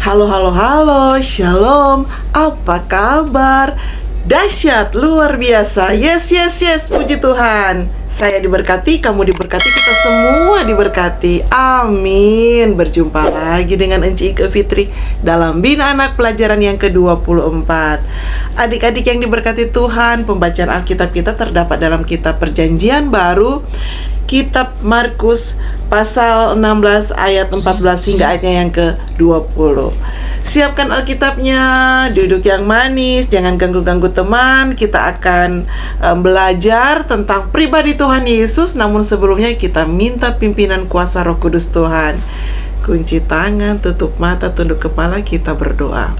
Halo, shalom, apa kabar? Dahsyat, luar biasa, yes, puji Tuhan. Saya diberkati, kamu diberkati, kita semua diberkati, amin. Berjumpa lagi dengan Enci Ike Fitri dalam Bina Anak pelajaran yang ke-24. Adik-adik yang diberkati Tuhan, pembacaan Alkitab kita terdapat dalam kitab Perjanjian Baru, kitab Markus pasal 16 ayat 14 hingga ayatnya yang ke-20. Siapkan Alkitabnya, duduk yang manis, jangan ganggu-ganggu teman. Kita akan belajar tentang pribadi Tuhan Yesus. Namun sebelumnya kita minta pimpinan kuasa Roh Kudus Tuhan. Kunci tangan, tutup mata, tunduk kepala, kita berdoa.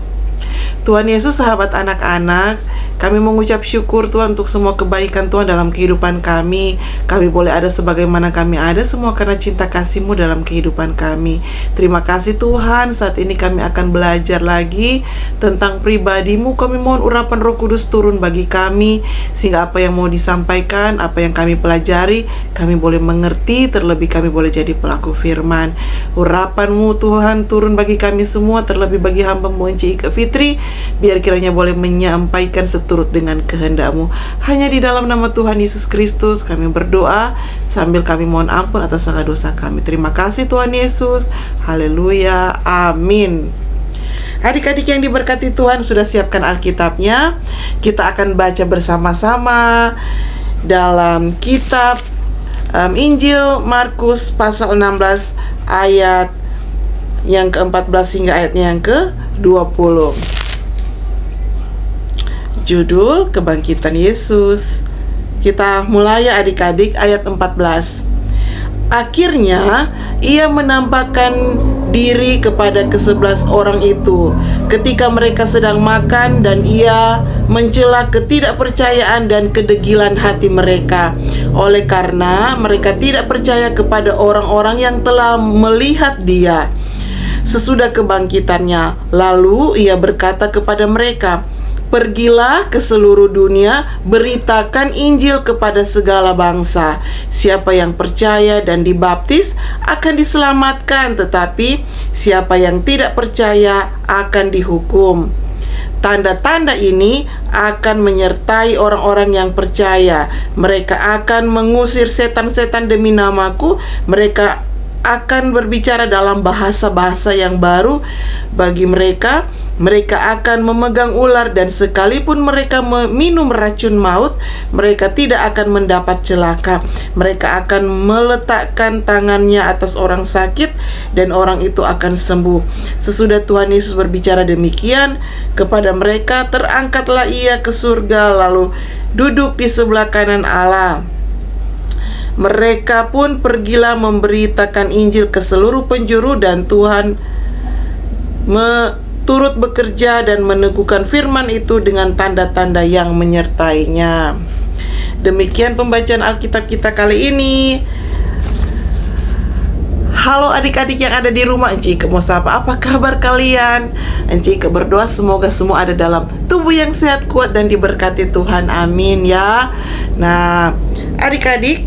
Tuhan Yesus, sahabat anak-anak, kami mengucap syukur Tuhan untuk semua kebaikan Tuhan dalam kehidupan kami. Kami boleh ada sebagaimana kami ada semua karena cinta kasih-Mu dalam kehidupan kami. Terima kasih Tuhan, saat ini kami akan belajar lagi tentang pribadi-Mu. Kami mohon urapan Roh Kudus turun bagi kami, sehingga apa yang mau disampaikan, apa yang kami pelajari, kami boleh mengerti, terlebih kami boleh jadi pelaku firman. Urapan-Mu Tuhan turun bagi kami semua, terlebih bagi hamba-Mu Enci Ike Fitri, biar kiranya boleh menyampaikan seturut dengan kehendak-Mu. Hanya di dalam nama Tuhan Yesus Kristus kami berdoa, sambil kami mohon ampun atas segala dosa kami. Terima kasih Tuhan Yesus. Haleluya, amin. Adik-adik yang diberkati Tuhan, sudah siapkan Alkitabnya. Kita akan baca bersama-sama dalam kitab Injil Markus pasal 16 ayat yang ke-14 hingga ayatnya yang ke-20. Judul Kebangkitan Yesus. Kita mulai ya adik-adik, ayat 14. Akhirnya ia menampakkan diri kepada ke-11 orang itu ketika mereka sedang makan, dan ia mencela ketidakpercayaan dan kedegilan hati mereka, oleh karena mereka tidak percaya kepada orang-orang yang telah melihat dia sesudah kebangkitannya. Lalu ia berkata kepada mereka, pergilah ke seluruh dunia, beritakan Injil kepada segala bangsa. Siapa yang percaya dan dibaptis akan diselamatkan, tetapi siapa yang tidak percaya akan dihukum. Tanda-tanda ini akan menyertai orang-orang yang percaya. Mereka akan mengusir setan-setan demi namaku. Mereka akan berbicara dalam bahasa-bahasa yang baru bagi mereka. Mereka akan memegang ular, dan sekalipun mereka minum racun maut, mereka tidak akan mendapat celaka. Mereka akan meletakkan tangannya atas orang sakit, dan orang itu akan sembuh. Sesudah Tuhan Yesus berbicara demikian kepada mereka, terangkatlah ia ke surga, lalu duduk di sebelah kanan Allah. Mereka pun pergilah memberitakan Injil ke seluruh penjuru, dan Tuhan turut bekerja dan meneguhkan firman itu dengan tanda-tanda yang menyertainya. Demikian pembacaan Alkitab kita kali ini. Halo adik-adik yang ada di rumah, Enci Ike mau sapa, apa kabar kalian? Enci Ike berdoa semoga semua ada dalam tubuh yang sehat, kuat, dan diberkati Tuhan, amin ya. Nah adik-adik,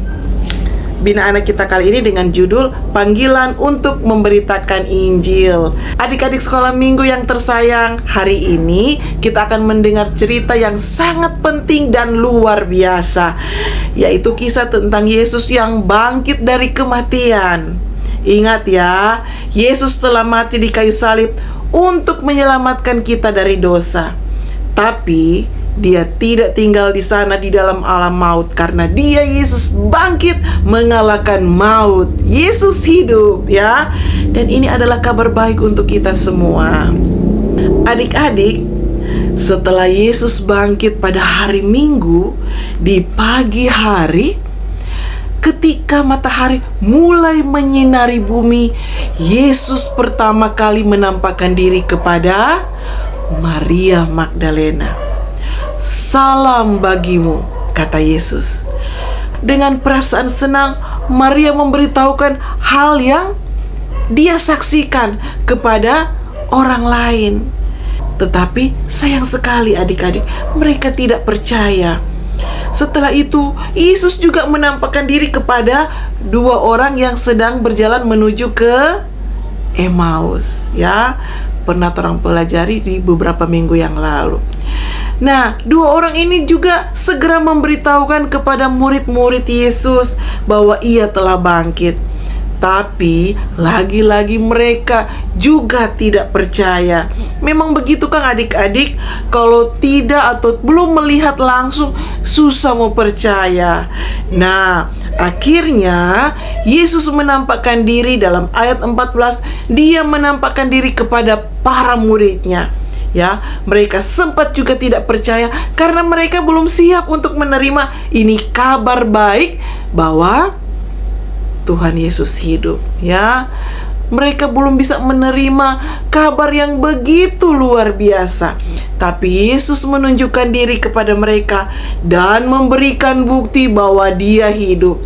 Bina Anak kita kali ini dengan judul Panggilan untuk Memberitakan Injil. Adik-adik sekolah minggu yang tersayang, hari ini kita akan mendengar cerita yang sangat penting dan luar biasa, yaitu kisah tentang Yesus yang bangkit dari kematian. Ingat ya, Yesus telah mati di kayu salib untuk menyelamatkan kita dari dosa. Tapi Dia tidak tinggal di sana di dalam alam maut, karena Dia, Yesus, bangkit mengalahkan maut. Yesus hidup ya. Dan ini adalah kabar baik untuk kita semua. Adik-adik, setelah Yesus bangkit pada hari Minggu di pagi hari, ketika matahari mulai menyinari bumi, Yesus pertama kali menampakkan diri kepada Maria Magdalena. Salam bagimu, kata Yesus. Dengan perasaan senang, Maria memberitahukan hal yang dia saksikan kepada orang lain. Tetapi sayang sekali adik-adik, mereka tidak percaya. Setelah itu, Yesus juga menampakkan diri kepada dua orang yang sedang berjalan menuju ke Emmaus, ya. pernah orang pelajari di beberapa minggu yang lalu. Nah, dua orang ini juga segera memberitahukan kepada murid-murid Yesus bahwa ia telah bangkit. Tapi lagi-lagi mereka juga tidak percaya. Memang begitu kan adik-adik, kalau tidak atau belum melihat langsung susah mau percaya. Nah, akhirnya Yesus menampakkan diri dalam ayat 14. Dia menampakkan diri kepada para muridnya. Ya, mereka sempat juga tidak percaya karena mereka belum siap untuk menerima ini kabar baik bahwa Tuhan Yesus hidup. Ya, mereka belum bisa menerima kabar yang begitu luar biasa. Tapi Yesus menunjukkan diri kepada mereka dan memberikan bukti bahwa Dia hidup.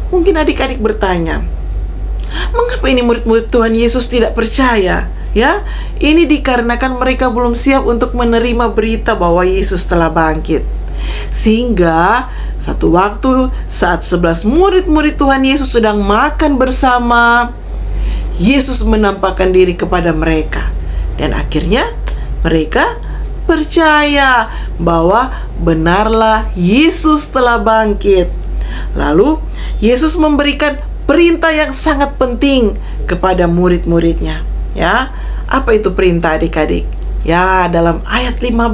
Mungkin adik-adik bertanya, mengapa ini murid-murid Tuhan Yesus tidak percaya? Ya, ini dikarenakan mereka belum siap untuk menerima berita bahwa Yesus telah bangkit. Sehingga satu waktu saat 11 murid-murid Tuhan Yesus sedang makan bersama, Yesus menampakkan diri kepada mereka. Dan akhirnya mereka percaya bahwa benarlah Yesus telah bangkit. Lalu Yesus memberikan perintah yang sangat penting kepada murid-muridnya. Ya, apa itu perintah adik-adik? Ya, dalam ayat 15,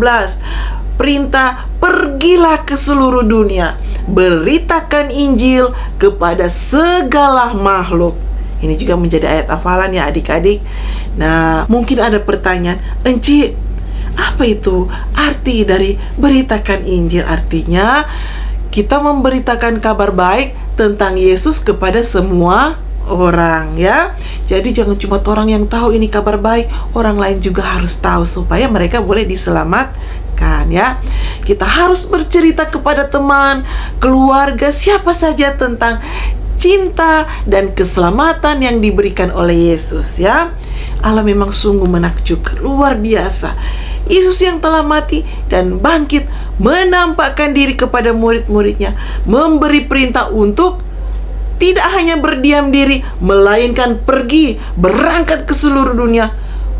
perintah pergilah ke seluruh dunia, beritakan Injil kepada segala makhluk. Ini juga menjadi ayat hafalan ya adik-adik. Nah, mungkin ada pertanyaan, Enci, apa itu arti dari beritakan Injil? Artinya kita memberitakan kabar baik tentang Yesus kepada semua orang, ya. Jadi jangan cuma orang yang tahu ini kabar baik, orang lain juga harus tahu supaya mereka boleh diselamatkan, ya. Kita harus bercerita kepada teman, keluarga, siapa saja tentang cinta dan keselamatan yang diberikan oleh Yesus, ya. Allah memang sungguh menakjubkan, luar biasa. Yesus yang telah mati dan bangkit menampakkan diri kepada murid-muridnya, memberi perintah untuk tidak hanya berdiam diri, melainkan pergi, berangkat ke seluruh dunia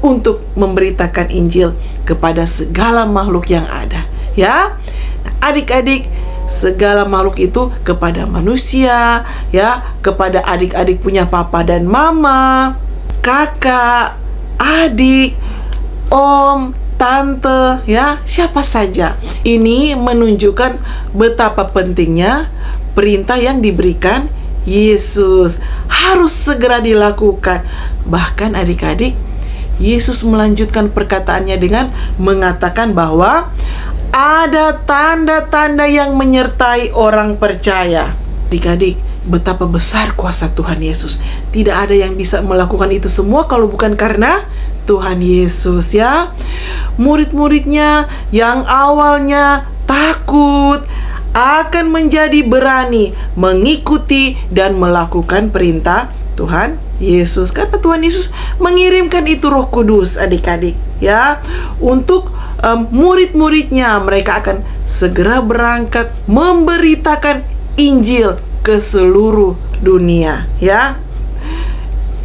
untuk memberitakan Injil kepada segala makhluk yang ada. Ya, adik-adik, segala makhluk itu kepada manusia, ya, kepada adik-adik punya papa dan mama, kakak, adik, om, tante, ya, siapa saja. Ini menunjukkan betapa pentingnya perintah yang diberikan Yesus harus segera dilakukan. Bahkan adik-adik, Yesus melanjutkan perkataannya dengan mengatakan bahwa ada tanda-tanda yang menyertai orang percaya. Adik-adik, betapa besar kuasa Tuhan Yesus. Tidak ada yang bisa melakukan itu semua kalau bukan karena Tuhan Yesus, ya. Murid-muridnya yang awalnya takut akan menjadi berani mengikuti dan melakukan perintah Tuhan Yesus. Karena Tuhan Yesus mengirimkan itu Roh Kudus, adik-adik, ya, untuk murid-muridnya. Mereka akan segera berangkat memberitakan Injil ke seluruh dunia, ya.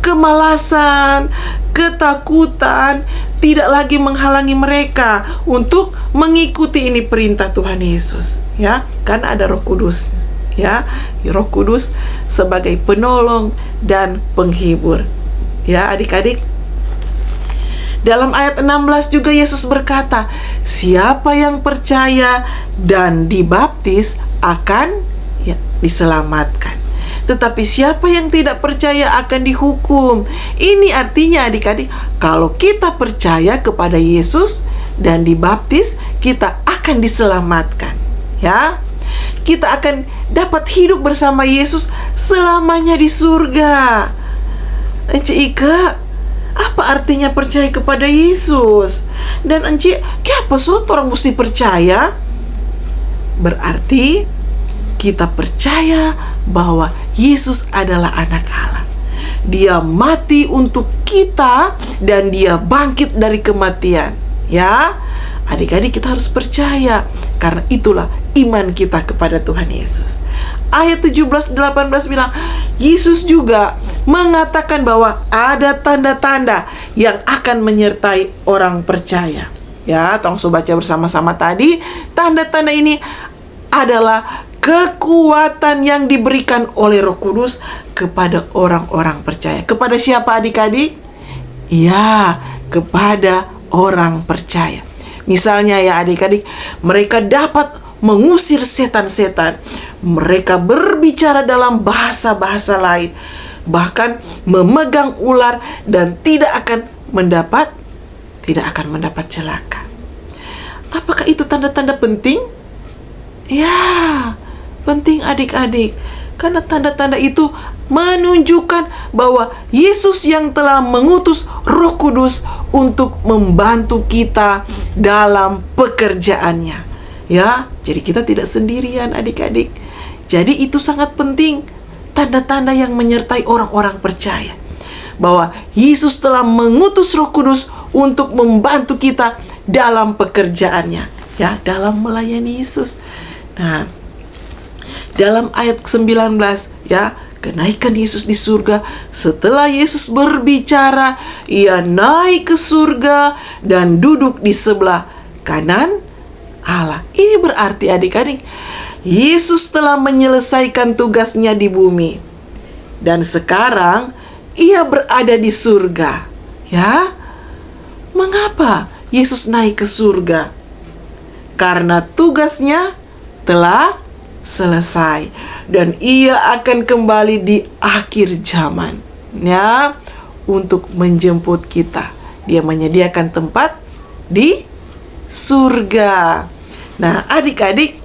Kemalasan, ketakutan tidak lagi menghalangi mereka untuk mengikuti ini perintah Tuhan Yesus, ya, karena ada Roh Kudus, ya. Roh Kudus sebagai penolong dan penghibur, ya adik-adik. Dalam ayat 16 juga Yesus berkata, siapa yang percaya dan dibaptis akan, ya, diselamatkan. Tetapi siapa yang tidak percaya akan dihukum. Ini artinya adik-adik, kalau kita percaya kepada Yesus dan dibaptis, kita akan diselamatkan, ya. Kita akan dapat hidup bersama Yesus selamanya di surga. Enci Ika, apa artinya percaya kepada Yesus? Dan Enci, kenapa orang mesti percaya? Berarti kita percaya bahwa Yesus adalah anak Allah. Dia mati untuk kita dan Dia bangkit dari kematian, ya. Adik-adik, kita harus percaya, karena itulah iman kita kepada Tuhan Yesus. ayat 17-18 bilang, Yesus juga mengatakan bahwa ada tanda-tanda yang akan menyertai orang percaya. Ya, tolong baca bersama-sama tadi. Tanda-tanda ini adalah kekuatan yang diberikan oleh Roh Kudus kepada orang-orang percaya. Kepada siapa adik-adik? Ya, kepada orang percaya. Misalnya ya adik-adik, mereka dapat mengusir setan-setan. Mereka berbicara dalam bahasa-bahasa lain. Bahkan memegang ular dan tidak akan mendapat celaka. Apakah itu tanda-tanda penting? Ya, penting adik-adik. Karena tanda-tanda itu menunjukkan bahwa Yesus yang telah mengutus Roh Kudus untuk membantu kita dalam pekerjaannya. Ya, jadi kita tidak sendirian adik-adik. Jadi itu sangat penting, tanda-tanda yang menyertai orang-orang percaya. Bahwa Yesus telah mengutus Roh Kudus untuk membantu kita dalam pekerjaannya, ya, dalam melayani Yesus. Nah, dalam ayat 19, ya, kenaikan Yesus di surga. Setelah Yesus berbicara, ia naik ke surga dan duduk di sebelah kanan Allah. Ini berarti adik-adik, Yesus telah menyelesaikan tugasnya di bumi. Dan sekarang ia berada di surga. Ya, mengapa Yesus naik ke surga? Karena tugasnya telah selesai dan ia akan kembali di akhir zaman, ya, untuk menjemput kita. Dia menyediakan tempat di surga. Nah, adik-adik,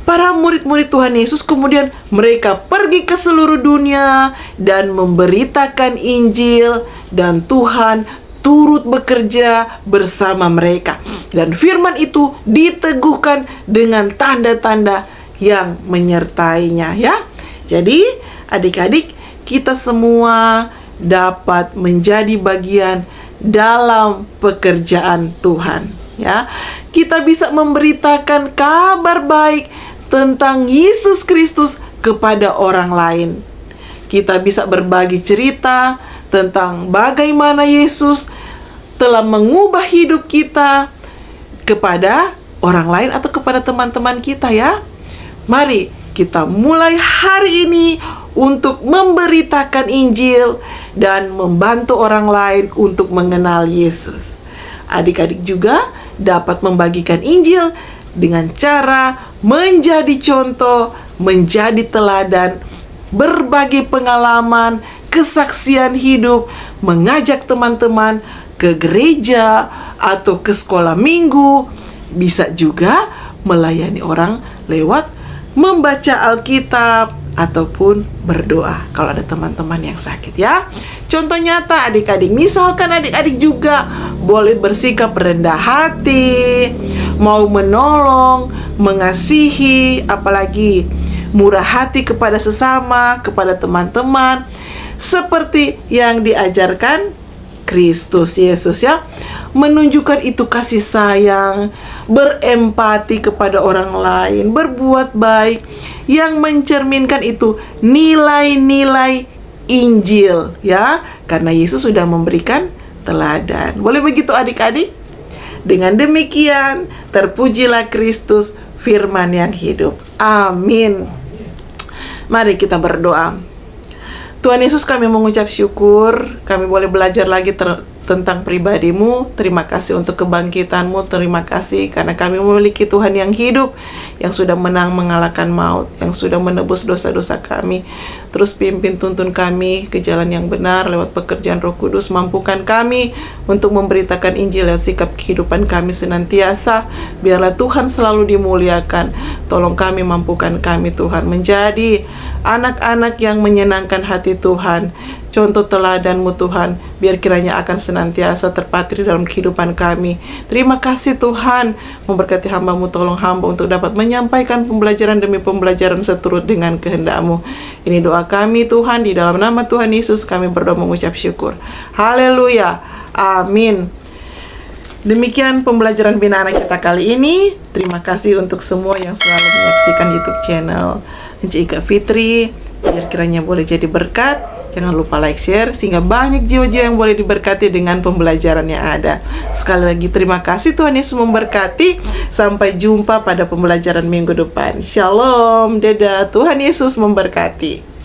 para murid-murid Tuhan Yesus kemudian mereka pergi ke seluruh dunia dan memberitakan Injil, dan Tuhan turut bekerja bersama mereka. Dan firman itu diteguhkan dengan tanda-tanda yang menyertainya, ya. Jadi, adik-adik, kita semua dapat menjadi bagian dalam pekerjaan Tuhan, ya. Kita bisa memberitakan kabar baik tentang Yesus Kristus kepada orang lain. Kita bisa berbagi cerita tentang bagaimana Yesus telah mengubah hidup kita kepada orang lain atau kepada teman-teman kita, ya. Mari kita mulai hari ini untuk memberitakan Injil dan membantu orang lain untuk mengenal Yesus. Adik-adik juga dapat membagikan Injil dengan cara menjadi contoh, menjadi teladan, berbagi pengalaman, kesaksian hidup, mengajak teman-teman ke gereja atau ke sekolah minggu. Bisa juga melayani orang lewat membaca Alkitab ataupun berdoa kalau ada teman-teman yang sakit, ya. Contoh nyata adik-adik, misalkan adik-adik juga boleh bersikap rendah hati, mau menolong, mengasihi, apalagi murah hati kepada sesama, kepada teman-teman, seperti yang diajarkan Kristus Yesus, ya. Menunjukkan itu kasih sayang, berempati kepada orang lain, berbuat baik, yang mencerminkan itu nilai-nilai Injil, ya. Karena Yesus sudah memberikan teladan. Boleh begitu adik-adik? Dengan demikian, terpujilah Kristus, firman yang hidup. Amin. Mari kita berdoa. Tuhan Yesus, kami mengucap syukur, kami boleh belajar lagi tentang pribadimu. Terima kasih untuk kebangkitanmu. Terima kasih karena kami memiliki Tuhan yang hidup, yang sudah menang mengalahkan maut, yang sudah menebus dosa-dosa kami. Terus pimpin tuntun kami ke jalan yang benar lewat pekerjaan Roh Kudus. Mampukan kami untuk memberitakan Injil dan sikap kehidupan kami senantiasa. Biarlah Tuhan selalu dimuliakan. Tolong kami, mampukan kami Tuhan menjadi anak-anak yang menyenangkan hati Tuhan. Contoh teladan-Mu Tuhan, biar kiranya akan senantiasa terpatri dalam kehidupan kami. Terima kasih Tuhan, memberkati hamba-Mu, tolong hamba untuk dapat menyampaikan pembelajaran demi pembelajaran seturut dengan kehendak-Mu. Ini doa kami Tuhan, di dalam nama Tuhan Yesus kami berdoa mengucap syukur. Haleluya, amin. Demikian pembelajaran Bina Anak kita kali ini. Terima kasih untuk semua yang selalu menyaksikan YouTube channel Encik Ika Fitri, biar kiranya boleh jadi berkat. Jangan lupa like, share, sehingga banyak jiwa-jiwa yang boleh diberkati dengan pembelajaran yang ada. Sekali lagi terima kasih, Tuhan Yesus memberkati. Sampai jumpa pada pembelajaran minggu depan. Shalom, dadah, Tuhan Yesus memberkati.